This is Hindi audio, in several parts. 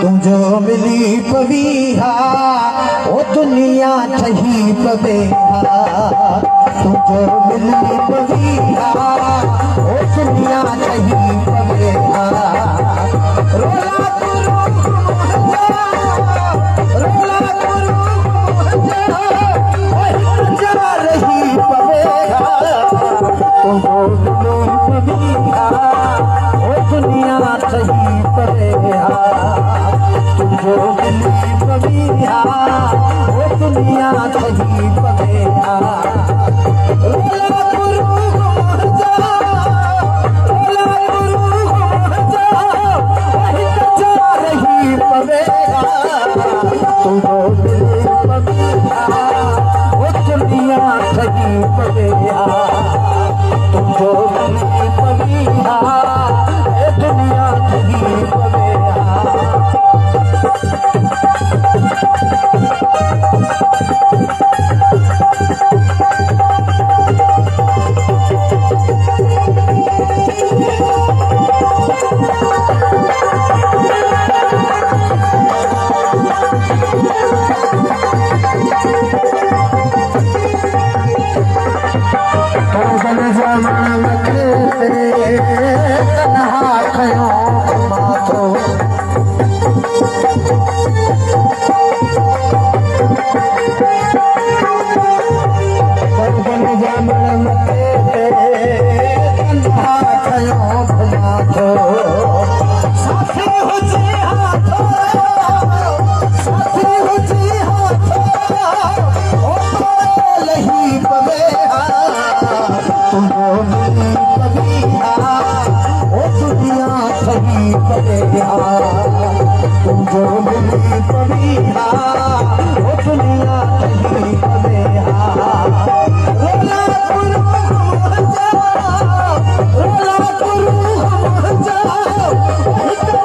तुझो मिली पवीहा ओ दुनिया ठही पवेहा तुझो मिली पवीहा ओ दुनिया ठही पवेहा रोला गुरु रोला गुरु जा रही पवेहा तुझो मिली पवीहा ओ दुनिया ठही पवेहा तुझो मिली पवीहा ओ दुनिया ठही पवेहा रोला गुरु जा रोला गुरु जा रही पवेहा तुझो मिली पवीहा ओ दुनिया ठही पवेहा तुझो मिली पवीहा ओ दुनिया ठही पवेहा तुझो मिली पवीहा ओ दुनिया ठही पवेहा रोला गुरु जा रोला गुरु जा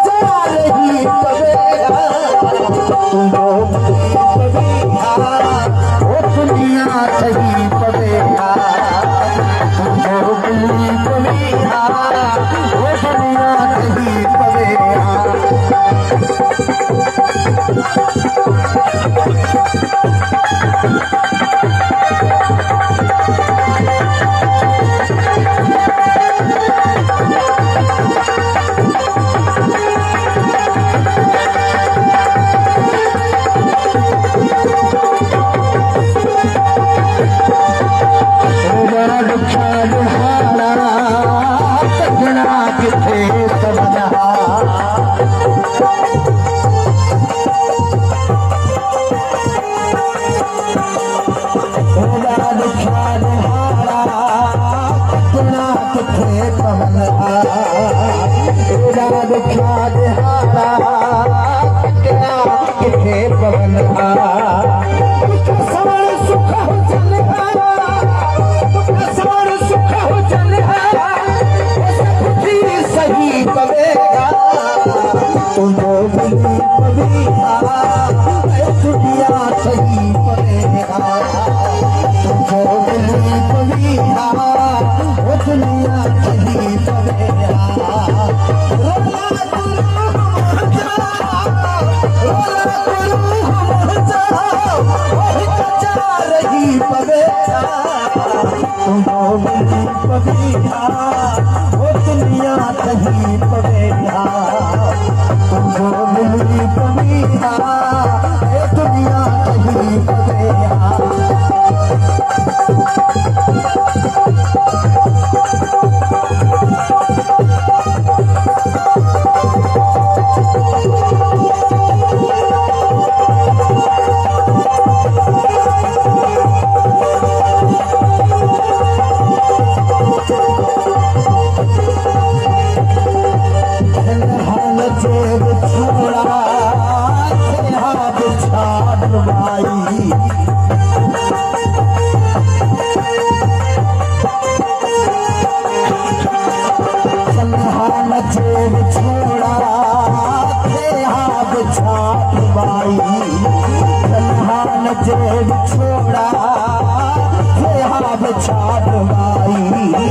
जा रही पवेहा तुझो मिली पवीहा ओ दुनिया ठही पवेहा तुझो मिली पवीहा ओ दुनिया ठही पवेहा तुझो मिली पवीहा ओ दुनिया ठही पवेहा तुझो मिली पवीहा ओ दुनिया ठही पवेहा रोला गुरु जा रोला गुरु जा रही पवेहा तुझो मिली पवीहा ओ दुनिया ठही पवेहा तुझो मिली पवीहा ओ दुनिया ठही पवेहा जेब छोड़ा छाड़ बाई